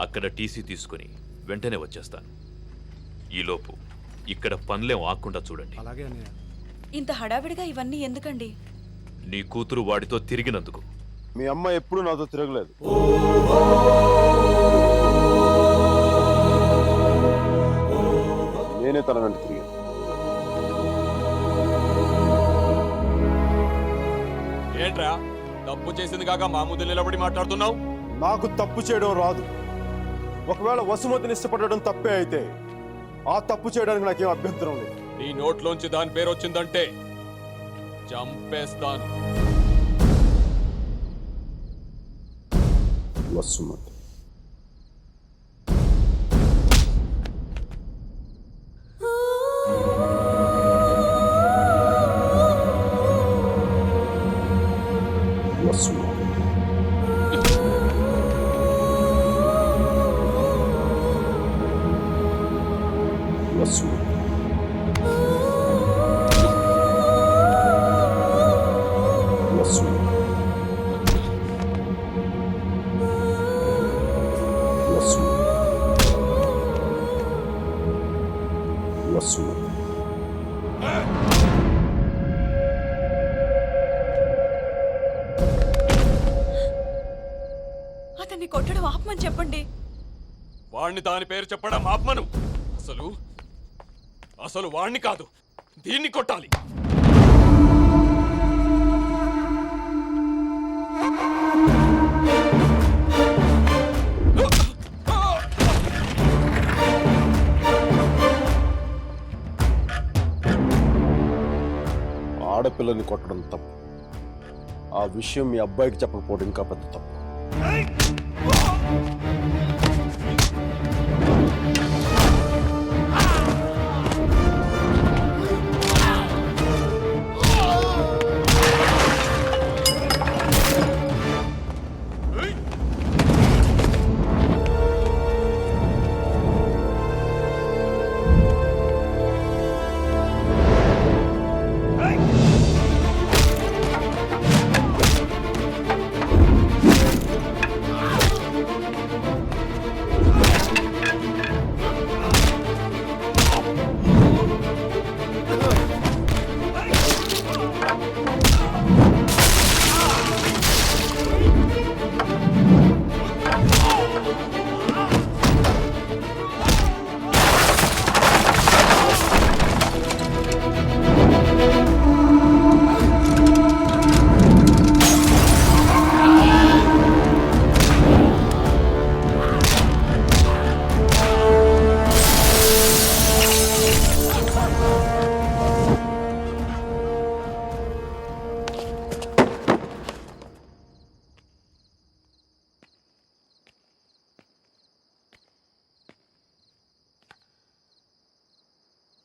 అక్కడ టీసీ తీసుకుని వెంటనే వచ్చేస్తాను. ఈలోపు ఇక్కడ పనులేం ఆకుండా చూడండి. అలాగే అన్నయ్య. ఇంత హడావిడిగా ఇవన్నీ ఎందుకండి? నీ కూతురు వాడితో తిరిగినందుకు. మీ అమ్మ ఎప్పుడు నాతో తిరగలేదు. నేనే తన వెంట తిరిగాను. ఏంట్రా తప్పు చేసింది కాక మా ముందు నిలబడి మాట్లాడుతున్నావు? నాకు తప్పు చేయడం రాదు. ఒకవేళ వసుమతిని ఇష్టపడడం తప్పే అయితే ఆ తప్పు చేయడానికి నాకేం అభ్యంతరం లేదు. నీ నోట్లోంచి దాని పేరు వచ్చిందంటే చంపేస్తాను. వసుమతి వసుమతి వసుమతి అతన్ని కొట్టడం ఆపమని చెప్పండి. వాణ్ణి దాని పేరు చెప్పడం ఆత్మను. అసలు వాణ్ణి కాదు, దీన్ని కొట్టాలి. ఆడపిల్లని కొట్టడం తప్పు. ఆ విషయం మీ అబ్బాయికి చెప్పకపోవడం ఇంకా పెద్ద తప్పు.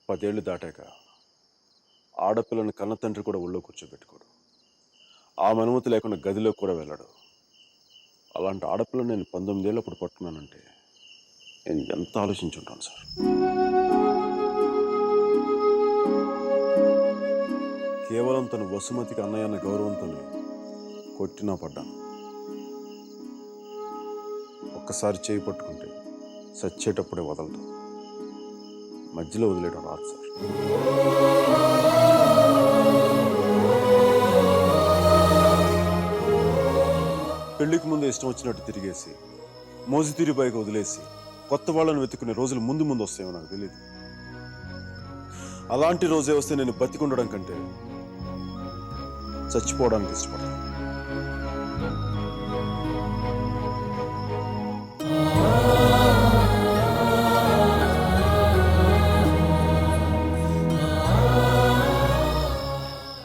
పదేళ్లు దాటాక ఆడపిల్లని కన్న తండ్రి కూడా ఒళ్ళో కూర్చోబెట్టుకోడు. ఆ అనుమతి లేకుండా గదిలోకి కూడా వెళ్ళాడు. అలాంటి ఆడపిల్లని నేను 19 ఏళ్ళప్పుడు పట్టుకున్నానంటే నేను ఎంత ఆలోచించుంటాను సార్. కేవలం తన వసుమతికి అన్నయ్య అన్న గౌరవంతోనే కొట్టినా పడ్డాను. ఒక్కసారి చేయి పట్టుకుంటే చచ్చేటప్పుడే వదలదు. మధ్యలో వదిలేయడం రాదు సార్. పెళ్లికి ముందు ఇష్టం వచ్చినట్టు తిరిగేసి మోజుతీరి బైక్ వదిలేసి కొత్త వాళ్ళని వెతుకునే రోజులు ముందు ముందు వస్తాయో నాకు తెలియదు. అలాంటి రోజే వస్తే నేను బతికుండడం కంటే చచ్చిపోవడానికి ఇష్టపడతాను.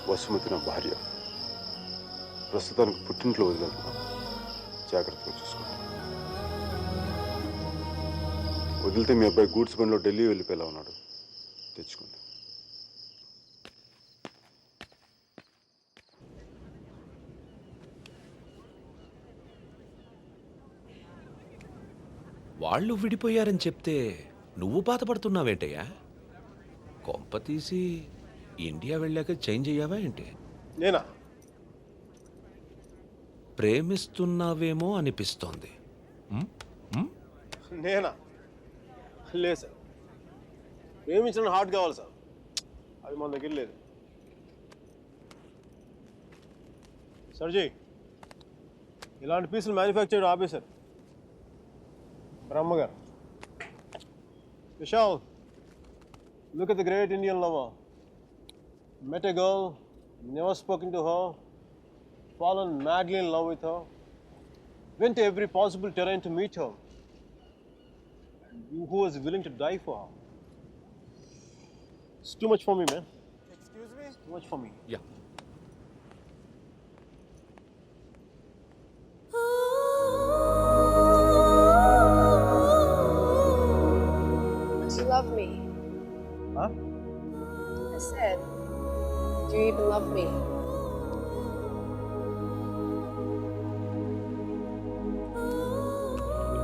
వసుమతి నా భార్య. ప్రస్తుతానికి పుట్టింట్లో వదిలేస్తున్నాను. జాగ్రత్తగా చూసుకోండి. వదిలితే మీ అబ్బాయి గూడ్స్ బండిలో ఢిల్లీ వెళ్ళిపోయేలా ఉన్నాడు. తెచ్చుకోండి. వాళ్ళు విడిపోయారని చెప్తే నువ్వు బాధపడుతున్నావేంటయ్యా? కొంప తీసి ఇండియా వెళ్ళాక చేంజ్ అయ్యావా ఏంటి? నేనా? ప్రేమిస్తున్నావేమో అనిపిస్తోంది. నేనా? లేదు సార్, ప్రేమించిన హార్ట్ కావాలి సార్, అది మన దగ్గర లేదు. సర్జీ, ఇలాంటి పీసులు మ్యానుఫ్యాక్చర్ ఆపేశారు బ్రహ్మగారు. Vishal, look at the great Indian lover. Met a girl, never spoken to her, fallen madly in love with her, went to every possible terrain to meet her, and you who was willing to die for her. It's too much for me, man. Excuse me? It's too much for me. Yeah Do you love me? Huh? I said, do you even love me?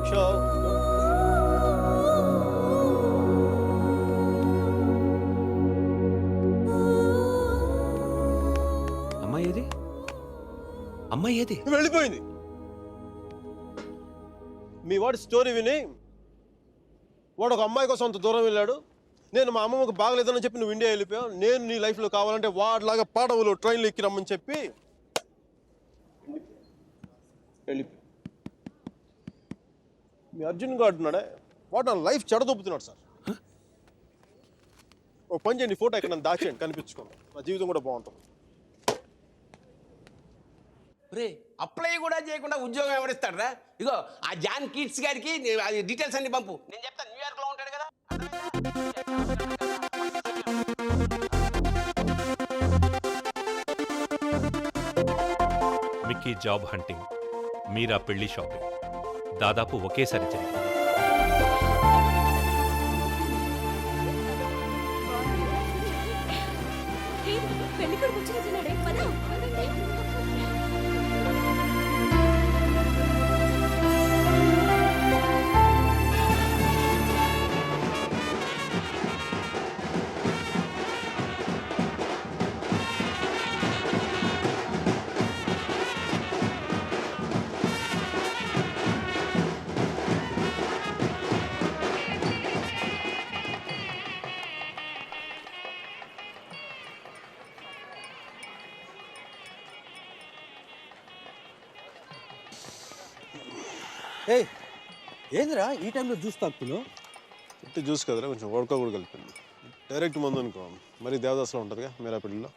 Vishal. అమ్మాయి ఏది? అమ్మాయి ఏది? వెళ్ళిపోయింది. మీ వాడి story విని వాడు ఒక అమ్మాయి కోసం అంత దూరం వెళ్ళాడు. నేను మా అమ్మమ్మకు బాగలేదని చెప్పి నువ్వు ఇండియా వెళ్ళిపోయావు. నేను నీ లైఫ్లో కావాలంటే వాడిలాగా పాడవులు ట్రైన్లో ఎక్కి రమ్మని చెప్పి వెళ్ళిపోయి మీ అర్జున్ గారు అంటున్నాడే, వాడు నా లైఫ్ చెడదొబ్బుతున్నాడు సార్. ఓ పని చేయండి, ఫోటో ఎక్కడ నన్ను దాచేయండి, కనిపించుకోండి, నా జీవితం కూడా బాగుంటుంది. రే అప్లై కూడా చేయకుండా ఉద్యోగం ఎవరిస్తాడరా? ఇగో ఆ జాన్ కిడ్స్ గారికి అది డీటెయిల్స్ అన్ని పంపు, నేను చెప్తాను. న్యూయార్క్లో ఉంటాడు కదా. మిక్కీ జాబ్ హంటింగ్, మీరా పెళ్లి షాపింగ్ దాదాపు ఒకేసారి జరిగింది. పెళ్లి కొడుకు వచ్చినట్టున్నాడే, పద. ఏయ్ ఏందిరా ఈ టైంలో జ్యూస్ తాగుతున్నావు? ఇంటి జ్యూస్ కదరా, కొంచెం వడక కూడా కలిపింది. డైరెక్ట్ మందు అనుకో, మరి దేవదాస్లో ఉంటుందిగా మీరా పెళ్ళిలో.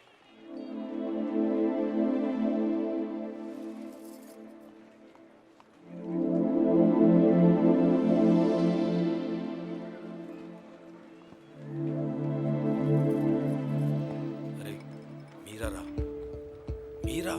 అరే మీరా రా, మీరా.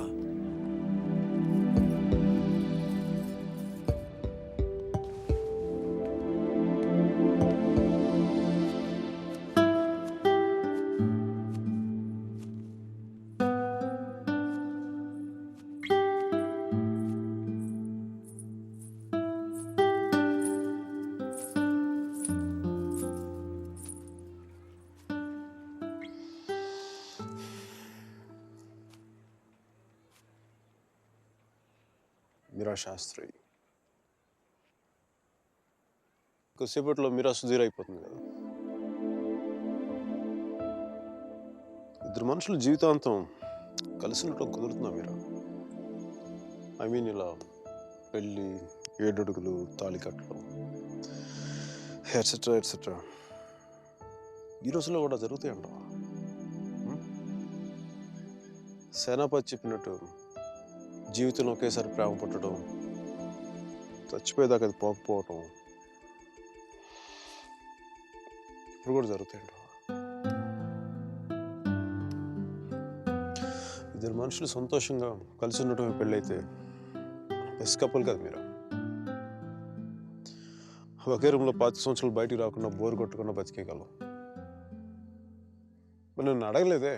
మీరా శాస్త్రి కొద్దిసేపట్లో మీరా సుధీర్ అయిపోతుంది కదా. ఇద్దరు మనుషులు జీవితాంతం కలిసి ఉండటం కుదురుతుందా మీరా? ఐ మీన్ ఇలా పెళ్ళి, ఏడడుగులు, తాళికట్లు, ఎట్సెట్రా ఎట్సెట్రా ఈ రోజుల్లో కూడా జరుగుతాయి అంటావా? సేనాపతి చెప్పినట్టు జీవితంలో ఒకేసారి ప్రేమ పుట్టడం, చచ్చిపోయేదాకా అది పోకపోవటం ఇప్పుడు కూడా జరుగుతాయండి. ఇద్దరు మనుషులు సంతోషంగా కలిసి ఉండటమే పెళ్ళైతే బెస్ట్ కపుల్ కదా మీరు. ఒకే రూమ్లో 5 సంవత్సరాలు బయటికి రాకుండా బోర్ కొట్టకుండా బతికేయగలం. మరి నన్ను అడగలేదే,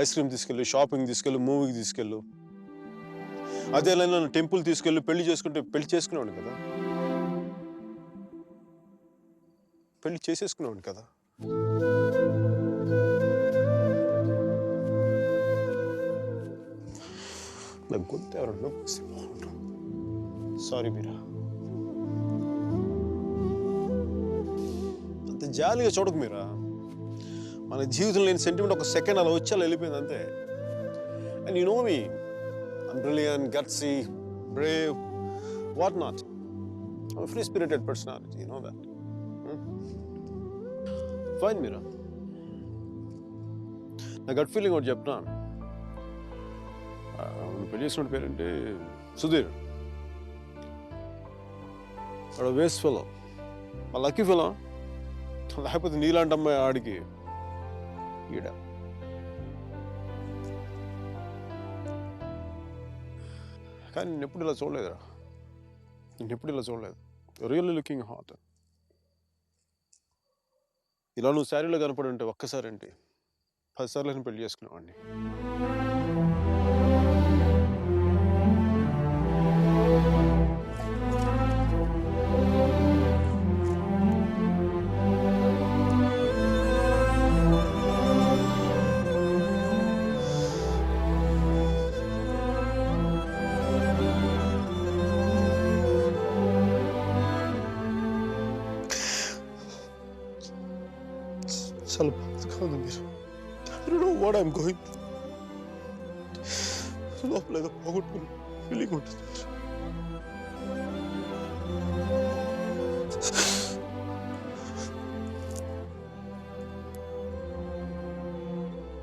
ఐస్ క్రీమ్ తీసుకెళ్ళు, షాపింగ్ తీసుకెళ్ళు, మూవీకి తీసుకెళ్ళు, అదే నన్ను టెంపుల్ తీసుకెళ్ళి పెళ్లి చేసుకుంటే పెళ్లి చేసుకునేవాడు కదా, పెళ్లి చేసేసుకునేవాడు కదా. నాకు గొంతు ఎవరన్నా సారీ మీరా. జాలిగా చూడకు మీరా. మన జీవితంలో లేని సెంటిమెంట్ ఒక సెకండ్ అలా వచ్చి అలా వెళ్ళిపోయింది అంతే. And you know me, I'm brilliant, gutsy, Brave, what not. I'm a free-spirited personality, you know that. Fine, Mira. నా గట్ ఫీలింగ్ ఒకటి చెప్తున్నా. పెళ్లి చేసిన పేరేంటి? సుధీర్. వాడు వేస్ట్ ఫెలో, మా లక్కీ ఫెలో. లేకపోతే నీలాంటి అమ్మాయి ఆడికి ఈడ. కానీ నేను ఎప్పుడు ఇలా చూడలేదురా, నేను ఎప్పుడు ఇలా చూడలేదు. Really looking hot. ఇలా నువ్వు శారీలో కనపడి ఉంటే ఒక్కసారి ఏంటి 10 సార్లు నేను పెళ్లి చేసుకునేవాడిని. చాలా బాధగా ఉంది మీరు. I don't know what I'm going through. లోపల ఏదో పోగొట్టుకుని ఫీలింగ్ ఉంటుంది.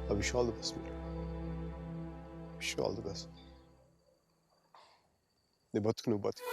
I wish you all the best, Mira. Wish you all the best. నీ బతుకు నువ్వు బతుకు.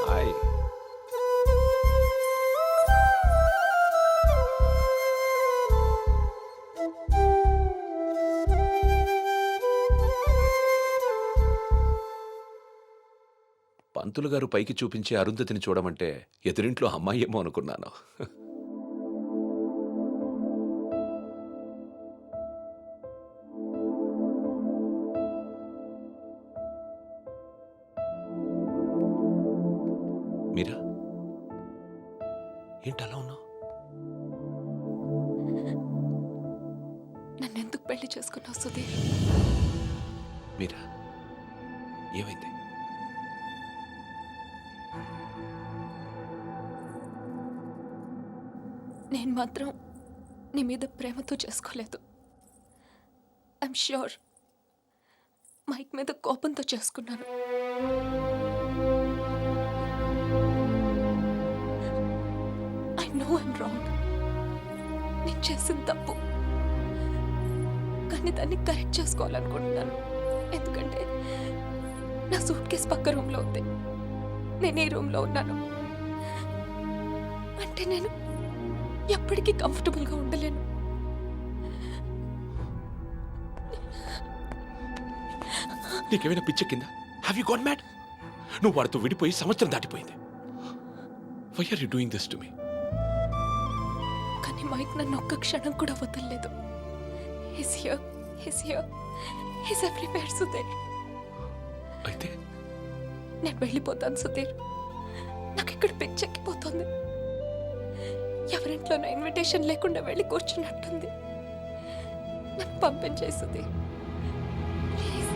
హాయ్. పంతులు గారు పైకి చూపించే అరుంధతిని చూడమంటే ఎదురింట్లో అమ్మాయి ఏమో అనుకున్నాను. మీరా, ఏంటి అలా ఉన్నావు? నన్నెందుకు పెళ్లి చేసుకున్నావు సుధీర్? మీరా, ఏమైంది? నేను మాత్రం నీ మీద ప్రేమతో చేసుకోలేదు. ఐఎమ్ ష్యూర్ మైక్ మీద కోపంతో చేసుకున్నాను. I know I'm wrong. నేను చేసిన తప్పు, కానీ దాన్ని కరెక్ట్ చేసుకోవాలనుకుంటున్నాను. ఎందుకంటే నా సూట్ కేస్ పక్క రూమ్లో ఉంది, నేను ఈ రూమ్లో ఉన్నాను. అంటే నేను ఎప్పటికీ కంఫర్టబుల్గా ఉండలేను. నీకేమైనా పిచ్చెక్కిందా? Have you got mad? నువ్వు వాడితో విడిపోయి సంవత్సరం దాటిపోయింది. Why are you doing this to me? కానీ మైక్ నన్ను ఒక్క క్షణం కూడా వదలలేదు. He's here, he's everywhere, Sudheer. అయితే నేను వెళ్ళిపోతాను సుధీర్. నాకు ఇక్కడ పిచ్చెక్కిపోతుంది. ఎవరింట్లోనో ఇన్విటేషన్ లేకుండా వెళ్ళి కూర్చున్నట్టుంది. నన్ను పంపించేయి Sudhir, please.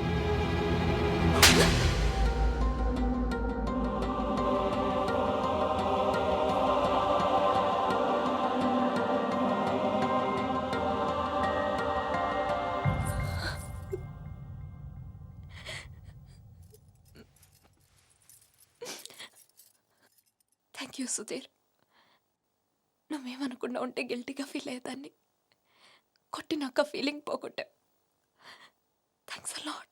Thank you Sudhir. నువ్వేమనుకున్నా ఉంటే గిల్టీగా ఫీల్ అయ్యేదాన్ని. కొట్టినాక ఫీలింగ్ పోగొట్టా. Thanks a lot.